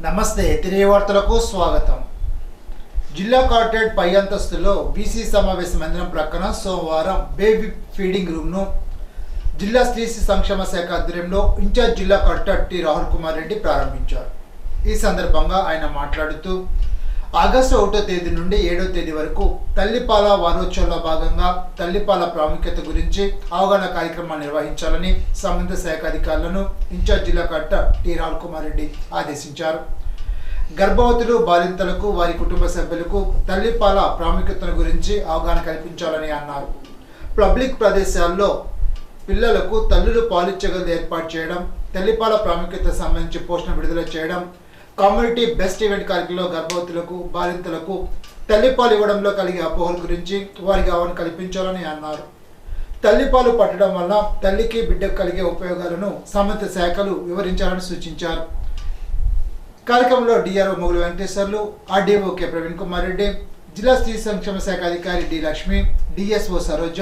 నమస్తే తిరిగి వార్తలకు స్వాగతం. జిల్లా కలెక్టరేట్ పై అంతస్తులో బీసీ సమావేశ మందిరం ప్రక్కన సోమవారం బేబీ ఫీడింగ్ రూమ్ను జిల్లా స్త్రీ సంక్షేమ శాఖ ఆధ్వర్యంలో ఇన్ఛార్జ్ జిల్లా కలెక్టర్ టి రాహుల్ కుమార్ రెడ్డి ప్రారంభించారు. ఈ సందర్భంగా ఆయన మాట్లాడుతూ ఆగస్టు 1వ తేదీ నుండి 7వ తేదీ వరకు తల్లిపాల వారోత్సవంలో భాగంగా తల్లిపాల ప్రాముఖ్యత గురించి అవగాహన కార్యక్రమాలు నిర్వహించాలని సంబంధిత శాఖ అధికారులను ఇన్ఛార్జ్ జిల్లా కలెక్టర్ టి రాహుల్ కుమార్ రెడ్డి ఆదేశించారు. గర్భవతులు, బాలింతలకు, వారి కుటుంబ సభ్యులకు తల్లిపాల ప్రాముఖ్యతను గురించి అవగాహన కల్పించాలని అన్నారు. పబ్లిక్ ప్రదేశాల్లో పిల్లలకు తల్లులు పాలిచ్చగలు ఏర్పాటు చేయడం, తల్లిపాల ప్రాముఖ్యత సంబంధించి పోస్టును విడుదల చేయడం, కమ్యూనిటీ బెస్ట్ ఈవెంట్ కార్యక్రమంలో గర్భవతులకు, బాలింతలకు తల్లిపాలు ఇవ్వడంలో కలిగే అపోహల గురించి వారికి అవగాహన కల్పించాలని అన్నారు. తల్లిపాలు పట్టడం వల్ల తల్లికి బిడ్డకు కలిగే ఉపయోగాలను సంబంధిత శాఖలు వివరించాలని సూచించారు. కార్యక్రమంలో DRO Mogulu Venkateswarlu, RDO K Praveen Kumar Reddy, జిల్లా స్త్రీ సంక్షేమ శాఖ అధికారి D Lakshmi, DSO Saroja,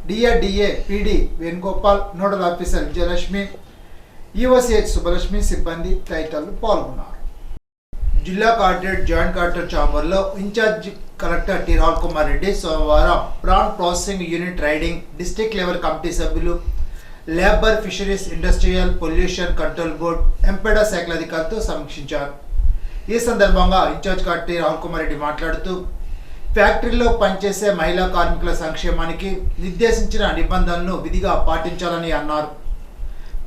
DRDA PD Venugopal, nodal officer Vijayalakshmi, EOCH Subbalakshmi సిబ్బంది తదితరులు పాల్గొన్నారు. జిల్లా కలెక్టరేట్ జాయింట్ కలెక్టర్ ఛాంబర్లో incharge collector T Rahul Kumar Reddy సోమవారం ప్రాన్ ప్రాసెసింగ్ యూనిట్ రైడింగ్ డిస్ట్రిక్ట్ లెవెల్ కమిటీ సభ్యులు, labour, fisheries, industrial, pollution control board, MPEDA శాఖల అధికారులతో సమీక్షించారు. ఈ సందర్భంగా incharge collector T Rahul Kumar Reddy మాట్లాడుతూ ఫ్యాక్టరీలో పనిచేసే మహిళా కార్మికుల సంక్షేమానికి నిర్దేశించిన నిబంధనలను విధిగా పాటించాలని అన్నారు.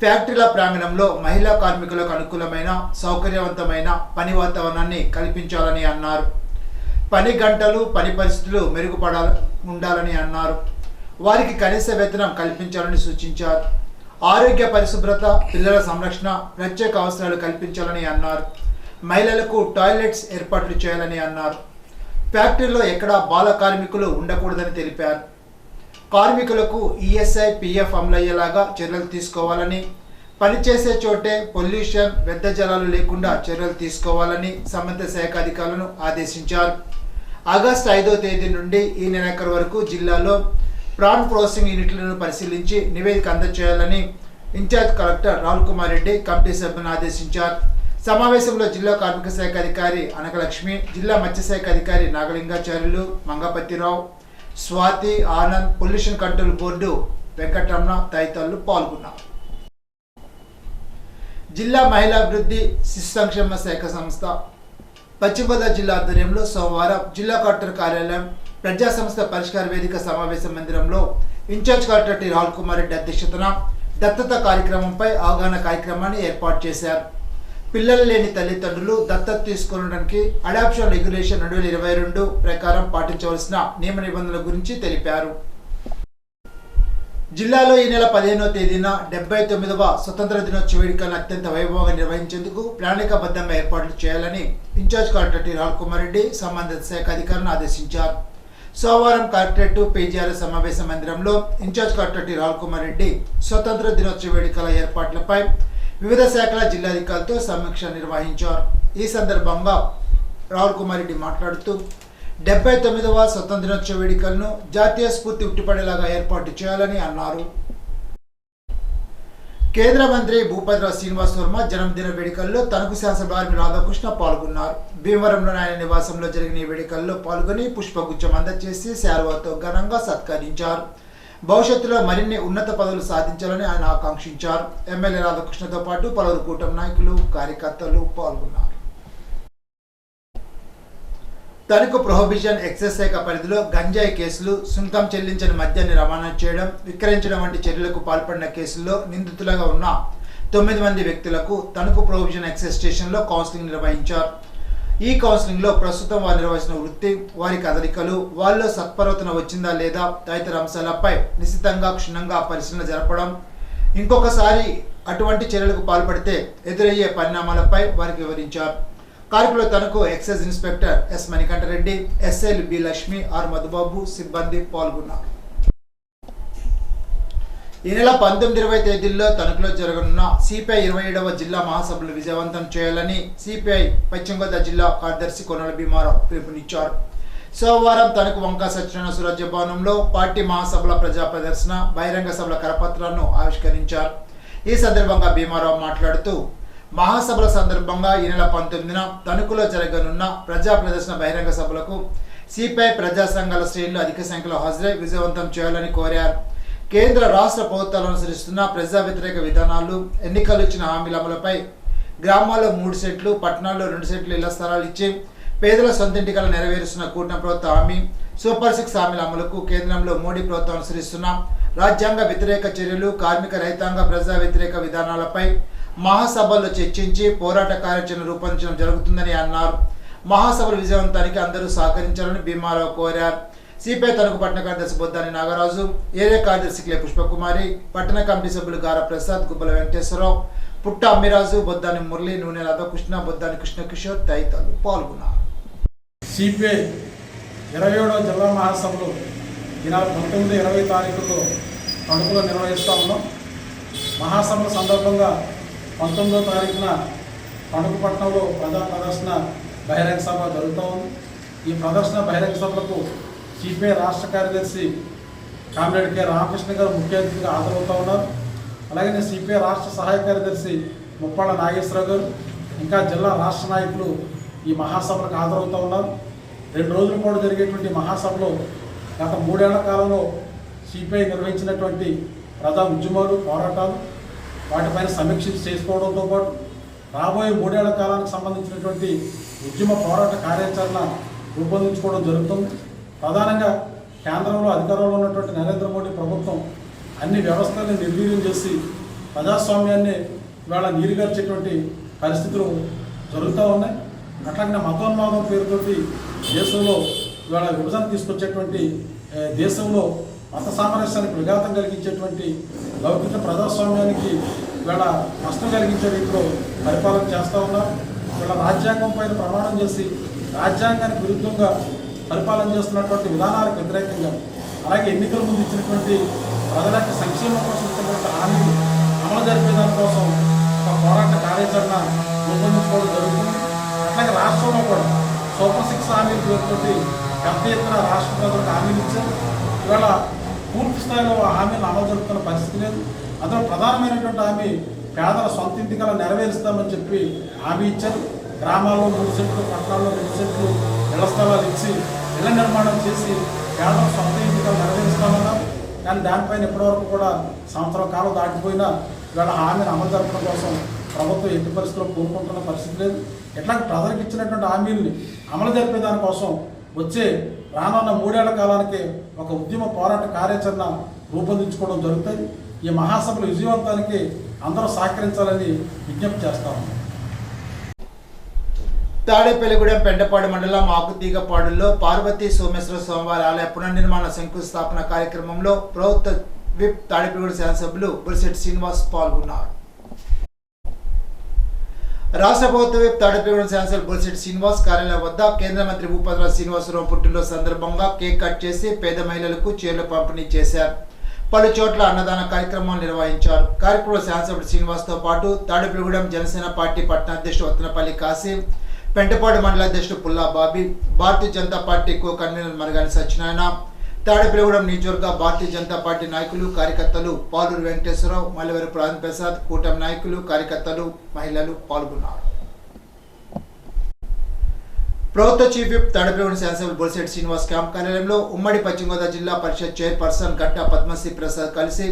ఫ్యాక్టరీల ప్రాంగణంలో మహిళా కార్మికులకు అనుకూలమైన, సౌకర్యవంతమైన పని వాతావరణాన్ని కల్పించాలని అన్నారు. పని గంటలు, పని పరిస్థితులు ఉండాలని అన్నారు. వారికి కనీస వేతనం కల్పించాలని సూచించారు. ఆరోగ్య పరిశుభ్రత, పిల్లల సంరక్షణ, ప్రత్యేక అవసరాలు కల్పించాలని అన్నారు. మహిళలకు టాయిలెట్స్ ఏర్పాట్లు చేయాలని అన్నారు. ఫ్యాక్టరీలో ఎక్కడా బాల కార్మికులు ఉండకూడదని తెలిపారు. కార్మికులకు ఈఎస్ఐ, పిఎఫ్ అమలయ్యేలాగా చర్యలు తీసుకోవాలని, పనిచేసే చోటే పొల్యూషన్, వ్యర్థ జలాలు లేకుండా చర్యలు తీసుకోవాలని సంబంధిత శాఖ అధికారులను ఆదేశించారు. ఆగస్టు 5వ తేదీ నుండి ఈ నెలాఖరు వరకు జిల్లాలో ప్రాన్ ప్రాసెసింగ్ యూనిట్లను పరిశీలించి నివేదిక అందజేయాలని in charge collector Rahul Kumar Reddy committee సభ్యులను ఆదేశించారు. సమావేశంలో జిల్లా కార్మిక శాఖ అధికారి అనకలక్ష్మి, జిల్లా మత్స్యశాఖ అధికారి Nagalingacharyulu, Mangapathirao, Swathi, Anand, pollution control board Venkataramana తదితరులు పాల్గొన్నారు. జిల్లా మహిళాభివృద్ధి శిశు సంక్షేమ శాఖ సంస్థ పశ్చిమ గోదావరి జిల్లా ఆధ్వర్యంలో సోమవారం జిల్లా కలెక్టర్ కార్యాలయం ప్రజా సంస్థ పరిష్కార వేదిక సమావేశ మందిరంలో in charge collector T Rahul Kumar Reddy అధ్యక్షతన దత్తత కార్యక్రమంపై అవగాహన కార్యక్రమాన్ని ఏర్పాటు చేశారు. పిల్లలు లేని తల్లిదండ్రులు దత్తత తీసుకోవడానికి అడాప్షన్ రెగ్యులేషన్ 2022 ప్రకారం పాటించవలసిన నియమ నిబంధనల గురించి తెలిపారు. జిల్లాలో ఈ నెల 15వ తేదీన 79వ స్వతంత్ర దినోత్సవ వేడుకలను అత్యంత వైభవంగా నిర్వహించేందుకు ప్రణాళికాబద్ధంగా ఏర్పాట్లు చేయాలని in charge collector T Rahul Kumar Reddy సంబంధిత శాఖ అధికారులను ఆదేశించారు. సోమవారం కలెక్టరేట్ పీజీఆర్ సమావేశ మందిరంలో in charge collector T Rahul Kumar Reddy స్వతంత్ర దినోత్సవ వేడుకల ఏర్పాట్లపై వివిధ శాఖల జిల్లాధికారులతో సమీక్ష నిర్వహించారు. ఈ సందర్భంగా రాహుల్ కుమార్ రెడ్డి మాట్లాడుతూ 79వ స్వతంత్ర దినోత్సవ వేడుకలను జాతీయ స్ఫూర్తి ఉట్టిపడేలాగా ఏర్పాటు చేయాలని అన్నారు. కేంద్ర మంత్రి భూపతిరావు శ్రీనివాస్ వర్మ జన్మదిన వేడుకల్లో తణుకు శాసనసభ్యులు రాధాకృష్ణ పాల్గొన్నారు. భీమవరంలోని ఆయన నివాసంలో జరిగిన ఈ వేడుకల్లో పాల్గొని పుష్పగుచ్చం అందజేసి శాలువాతో ఘనంగా సత్కరించారు. భవిష్యత్తులో మరిన్ని ఉన్నత పదవులు సాధించాలని ఆయన ఆకాంక్షించారు. ఎమ్మెల్యే రాధాకృష్ణతో పాటు పలువురు కూటమి నాయకులు, కార్యకర్తలు పాల్గొన్నారు. తణుకు ప్రొహిబిషన్ ఎక్సైజ్ శాఖ పరిధిలో గంజాయి కేసులు, సుంకం చెల్లించని మద్యాన్ని రవాణా చేయడం, విక్రయించడం వంటి చర్యలకు పాల్పడిన కేసుల్లో నిందితులుగా ఉన్న 9 మంది వ్యక్తులకు తణుకు ప్రొహిబిషన్ ఎక్సైజ్ స్టేషన్లో కౌన్సిలింగ్ నిర్వహించారు. ఈ కౌన్సిలింగ్లో ప్రస్తుతం వారు నిర్వహించిన వృత్తి, వారి కదలికలు, వాళ్ళలో సత్ప్రవర్తన వచ్చిందా లేదా తదితర అంశాలపై నిశితంగా క్షుణ్ణంగా పరిశీలన జరపడం, ఇంకొకసారి అటువంటి చర్యలకు పాల్పడితే ఎదురయ్యే పరిణామాలపై వారికి వివరించారు. కార్యక్రమంలో Tanuku excise inspector yes Manikanta Reddy, ఎస్ఐలు బి లక్ష్మి, ఆర్ మధుబాబు సిబ్బంది పాల్గొన్నారు. ఈ నెల 19-20 తేదీల్లో తణుకులో జరగనున్న సిపిఐ 27వ జిల్లా మహాసభలు విజయవంతం చేయాలని సిపిఐ పశ్చిమ గోదావరి జిల్లా కార్యదర్శి కొనల భీమారావు పిలుపునిచ్చారు. సోమవారం తణుకు వంకా సత్యనారాయణ సురాజ్య భవనంలో పార్టీ మహాసభల ప్రజా ప్రదర్శన, బహిరంగ సభల కరపత్రాలను ఆవిష్కరించారు. ఈ సందర్భంగా భీమారావు మాట్లాడుతూ మహాసభల సందర్భంగా ఈ నెల 19న తణుకులో జరగనున్న ప్రజా ప్రదర్శన బహిరంగ సభలకు సిపిఐ ప్రజా సంఘాల శ్రేణులు అధిక సంఖ్యలో హాజరై విజయవంతం చేయాలని కోరారు. కేంద్ర రాష్ట్ర ప్రభుత్వాలు అనుసరిస్తున్న ప్రజా వ్యతిరేక విధానాలు, ఎన్నికలు ఇచ్చిన హామీల అమలుపై గ్రామాల్లో 3 సెట్లు, పట్టణాల్లో 2 సెట్లు ఇళ్ల స్థలాలు ఇచ్చి పేదల సొంతింటి కల నెరవేరుస్తున్న కూటమి ప్రభుత్వ హామీ, సూపర్ 6 హామీల అమలుకు కేంద్రంలో మోడీ ప్రభుత్వం అనుసరిస్తున్న రాజ్యాంగ వ్యతిరేక చర్యలు, కార్మిక రైతాంగ ప్రజా వ్యతిరేక విధానాలపై మహాసభల్లో చర్చించి పోరాట కార్యాచరణ రూపొందించడం జరుగుతుందని అన్నారు. మహాసభల విజయవంతానికి అందరూ సహకరించాలని భీమారావు కోరారు. సిపిఐ తణుకు పట్టణ కార్యదర్శి బొద్దాని నాగరాజు, ఏరియా కార్యదర్శి క్లే పుష్పకుమారి, పట్టణ కమిటీ సభ్యులు గార ప్రసాద్, గుబ్బల వెంకటేశ్వరరావు, పుట్ట అమ్మిరాజు, బొద్దాని మురళి, నూనె రాధాకృష్ణ, బొద్దాని కృష్ణకిషోర్ తదితరులు పాల్గొన్నారు. సిపిఐ 27వ జిల్లా మహాసభలు ఈ నెల 19, 20 తారీఖుల్లో తణుకులో నిర్వహిస్తూ ఉన్నాం. మహాసభల సందర్భంగా 19వ తారీఖున తణుకు పట్టణంలో ప్రజా ప్రదర్శన బహిరంగ సభ జరుగుతూ ఉంది. ఈ ప్రదర్శన బహిరంగ సభలకు సిపిఐ రాష్ట్ర కార్యదర్శి కామ్రేడ్ కె రామకృష్ణ గారు ముఖ్య అతిథిగా హాజరవుతూ ఉన్నారు. అలాగే సిపిఐ రాష్ట్ర సహాయ కార్యదర్శి ముప్పాళ్ళ నాగేశ్వరరావు గారు, ఇంకా జిల్లా రాష్ట్ర నాయకులు ఈ మహాసభలకు హాజరవుతూ ఉన్నారు. 2 రోజుల పాటు జరిగేటువంటి మహాసభలో గత 3 ఏళ్ల కాలంలో సిపిఐ నిర్వహించినటువంటి ప్రజా ఉద్యమాలు, పోరాటాలు, వాటిపైన సమీక్ష చేసుకోవడంతో పాటు రాబోయే 3 ఏళ్ల కాలానికి సంబంధించినటువంటి ఉద్యమ పోరాట కార్యాచరణ రూపొందించుకోవడం జరుగుతుంది. ప్రధానంగా కేంద్రంలో అధికారంలో ఉన్నటువంటి నరేంద్ర మోడీ ప్రభుత్వం అన్ని వ్యవస్థల్ని నిర్వీర్యం చేసి ప్రజాస్వామ్యాన్ని ఇవాళ నీరుగార్చేటువంటి పరిస్థితులు జరుగుతూ ఉన్నాయి. అట్లాగే మతోన్మాదం పేరుతోటి దేశంలో ఇవాళ విభజన తీసుకొచ్చేటువంటి, దేశంలో మత సామరస్యానికి విఘాతం కలిగించేటువంటి, లౌకిక ప్రజాస్వామ్యానికి ఇవాళ నష్టం కలిగించే రీతిలో పరిపాలన చేస్తూ ఉన్నారు. ఇవాళ రాజ్యాంగం పైన ప్రమాణం చేసి రాజ్యాంగానికి విరుద్ధంగా పరిపాలన చేస్తున్నటువంటి విధానాలకు వ్యతిరేకంగా, అలాగే ఎన్నికల ముందు ఇచ్చినటువంటి ప్రజల యొక్క సంక్షేమం కోసం ఇచ్చినటువంటి హామీలు అమలు జరిపే దానికోసం ఒక పోరాట కార్యాచరణ రూపొందించుకోవడం జరుగుతుంది. అట్లాగే రాష్ట్రంలో కూడా సూపర్ 6 హామీల పేరుతోటి పెద్ద ఎత్తున రాష్ట్ర ప్రజలకు హామీలు ఇచ్చారు. ఇవాళ పూర్తి స్థాయిలో ఆ హామీలను అమలు జరుగుతున్న పరిస్థితి లేదు. అందులో ప్రధానమైనటువంటి హామీ పేదల సొంత ఇంటికల నెరవేరుస్తామని చెప్పి హామీ ఇచ్చారు. గ్రామాల్లో 3 సెట్లు, పట్టణాల్లో 2 సెట్లు ఇళ్ల స్థలాలు ఇచ్చి ఇళ్ల నిర్మాణం చేసి పేదల సొంత ఇంటికలు నెరవేరుస్తామన్నారు. కానీ దానిపైన ఇప్పటివరకు కూడా సంవత్సరం కాలం దాటిపోయినా ఇవాళ హామీని అమలు జరపడం కోసం ప్రభుత్వం ఎట్టి పరిస్థితుల్లో కోరుకుంటున్న పరిస్థితి లేదు. ఎట్లాంటి ప్రజలకు ఇచ్చినటువంటి హామీల్ని అమలు జరిపే దానికోసం వచ్చే రానున్న 3 ఏళ్ల కాలానికి ఒక ఉద్యమ పోరాట కార్యాచరణ రూపొందించుకోవడం జరుగుతుంది. ఈ మహాసభల విజయవంతానికి అందరూ సహకరించాలని విజ్ఞప్తి చేస్తాము. తాడేపల్లిగూడెం పెండపాడు మండలం ఆకుతీగపాడులో పార్వతీ సోమేశ్వర స్వామివారి ఆలయ పునర్నిర్మాణ శంకుస్థాపన కార్యక్రమంలో ప్రభుత్వ విప్ తాడేపల్లిగూడెం శాసనసభ్యులు బులిశెట్టి శ్రీనివాస్ పాల్గొన్నారు. రాష్ట్ర ప్రభుత్వ విప్ తాడేపల్లిగూడెం శాసనసభ్యులు బులిశెట్టి శ్రీనివాస్ కార్యాలయం వద్ద కేంద్ర మంత్రి భూపతిరాజు శ్రీనివాసరావు పుట్టినరోజు సందర్భంగా కేక్ కట్ చేసి పేద మహిళలకు చీరలు పంపిణీ చేశారు. పలు చోట్ల అన్నదాన కార్యక్రమాలు నిర్వహించారు. కార్యక్రమంలో శాసనసభ్యుడు శ్రీనివాస్తో పాటు తాడేపల్లిగూడెం జనసేన పార్టీ పట్టణ అధ్యక్షుడు వత్తనపల్లి కాసిం, పెంటపాడు మండల అధ్యక్షుడు Pulla Bobby, Bharatiya Janata party co convener Maragani Satyanarayana, Tadepalligudem నియోజకవర్గ భారతీయ జనతా పార్టీ నాయకులు, కార్యకర్తలు, పాలూరు వెంకటేశ్వరరావు, మల్లెవరి ప్రధాన్ ప్రసాద్, కూటమి నాయకులు, కార్యకర్తలు, మహిళలు పాల్గొన్నారు. ప్రభుత్వ చీఫ్ విప్ తాడేపల్లిగూడెం శాసనసభ్యులు బొలిశెట్టి శ్రీనివాస్ క్యాంప్ కార్యాలయంలో ఉమ్మడి పశ్చిమ గోదావరి జిల్లా పరిషత్ చైర్పర్సన్ గట్టా పద్మశ్రీ ప్రసాద్ కలిసి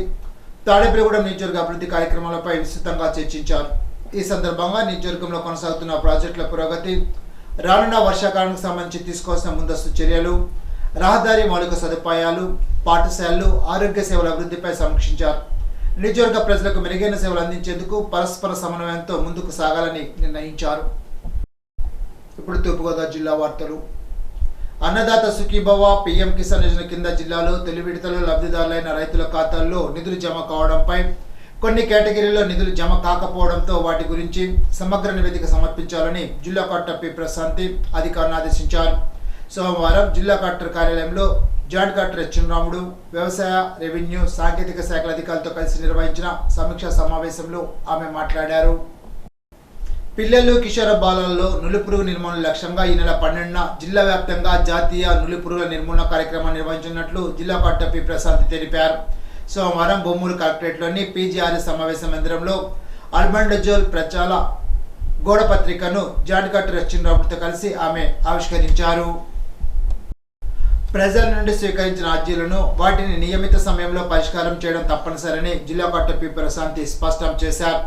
తాడేపల్లిగూడెం నియోజకవర్గ అభివృద్ధి కార్యక్రమాలపై విస్తృతంగా చర్చించారు. ఈ సందర్భంగా నియోజకవర్గంలో కొనసాగుతున్న ప్రాజెక్టుల పురోగతి, రానున్న వర్షాకాలానికి సంబంధించి తీసుకోవాల్సిన ముందస్తు చర్యలు, రహదారి మౌలిక సదుపాయాలు, పాఠశాలలు, ఆరోగ్య సేవల అభివృద్ధిపై సమీక్షించారు. నియోజకవర్గ ప్రజలకు మెరుగైన సేవలు అందించేందుకు పరస్పర సమన్వయంతో ముందుకు సాగాలని నిర్ణయించారు. ఇప్పుడు తూర్పుగోదావరి జిల్లా వార్తలు. అన్నదాత సుఖీభవ పీఎం కిసాన్ యోజన కింద జిల్లాలో తొలి విడతలో లబ్ధిదారులైన రైతుల ఖాతాల్లో నిధులు జమ కావడంపై, కొన్ని కేటగిరీల్లో నిధులు జమ కాకపోవడంతో వాటి గురించి సమగ్ర నివేదిక సమర్పించాలని జిల్లా కలెక్టర్ పి ప్రశాంతి అధికారులను ఆదేశించారు. సోమవారం జిల్లా కలెక్టర్ కార్యాలయంలో జాయింట్ కలెక్టర్ చిన్నరాముడు, వ్యవసాయ, రెవెన్యూ, సాంకేతిక శాఖల అధికారులతో కలిసి నిర్వహించిన సమీక్షా సమావేశంలో ఆమె మాట్లాడారు. పిల్లలు, కిషోర బాలల్లో నులిపురుగు నిర్మూలన లక్ష్యంగా ఈ నెల 12న జిల్లా వ్యాప్తంగా జాతీయ నులిపురుగుల నిర్మూలన కార్యక్రమాన్ని నిర్వహించినట్లు జిల్లా కలెక్టర్ పి ప్రశాంతి తెలిపారు. సోమవారం బొమ్మూరు కలెక్టరేట్లోని పీజీఆర్ఎస్ సమావేశ మందిరంలో అల్బండజోల్ ప్రచార గోడ పత్రికను జాయింట్ కలెక్టర్ చిన్నరాముడితో కలిసి ఆమె ఆవిష్కరించారు. ప్రజల నుండి స్వీకరించిన అర్జీలను వాటిని నియమిత సమయంలో పరిష్కారం చేయడం తప్పనిసరని జిల్లా కలెక్టర్ పి ప్రశాంతి స్పష్టం చేశారు.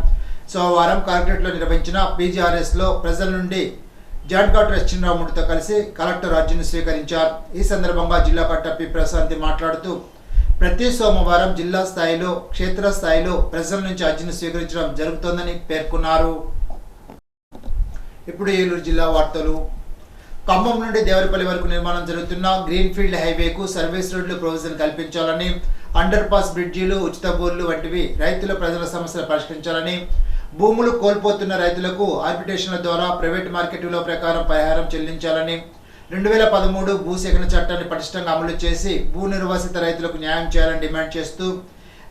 సోమవారం కలెక్టరేట్లో నిర్వహించిన పీజీఆర్ఎస్లో ప్రజల నుండి జాయింట్ కలెక్టర్ చిన్నరాముడితో కలిసి కలెక్టర్ అర్జీని స్వీకరించారు. ఈ సందర్భంగా జిల్లా కలెక్టర్ పి ప్రశాంతి మాట్లాడుతూ ప్రతి సోమవారం జిల్లా స్థాయిలో క్షేత్రస్థాయిలో ప్రజల నుంచి అర్జీని స్వీకరించడం జరుగుతోందని పేర్కొన్నారు. ఇప్పుడు ఏలూరు జిల్లా వార్తలు. ఖమ్మం నుండి దేవరపల్లి వరకు నిర్మాణం జరుగుతున్న గ్రీన్ఫీల్డ్ హైవేకు సర్వీస్ రోడ్లు ప్రొవిజన్ కల్పించాలని, అండర్ పాస్ బ్రిడ్జీలు, ఉచిత బోర్లు వంటివి రైతుల ప్రజల సమస్యలు పరిష్కరించాలని, భూములు కోల్పోతున్న రైతులకు ఆర్బిట్రేషన్ల ద్వారా ప్రైవేట్ మార్కెట్ విలువ ప్రకారం పరిహారం చెల్లించాలని, 2013 భూసేకరణ చట్టాన్ని పటిష్టంగా అమలు చేసి భూ నిర్వాసిత రైతులకు న్యాయం చేయాలని డిమాండ్ చేస్తూ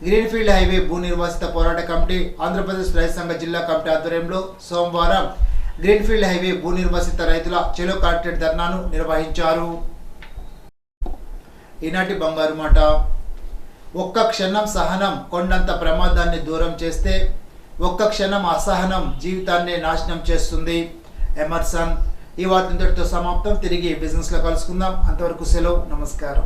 గ్రీన్ఫీల్డ్ హైవే భూ నిర్వాసిత పోరాట కమిటీ, ఆంధ్రప్రదేశ్ రైతు సంఘ జిల్లా కమిటీ ఆధ్వర్యంలో సోమవారం గ్రీన్ఫీల్డ్ హైవే భూ నిర్వాసిత రైతుల చెలో కలెక్టరేట్ ధర్నాను నిర్వహించారు. ఈనాటి బంగారు మాట. ఒక్క క్షణం సహనం కొండంత ప్రమాదాన్ని దూరం చేస్తే, ఒక్క క్షణం అసహనం జీవితాన్ని నాశనం చేస్తుంది. ఎమర్సన్. ఈ వార్త ఇంతటితో సమాప్తం. తిరిగి బిజినెస్లో కలుసుకుందాం. అంతవరకు సెలవు. నమస్కారం.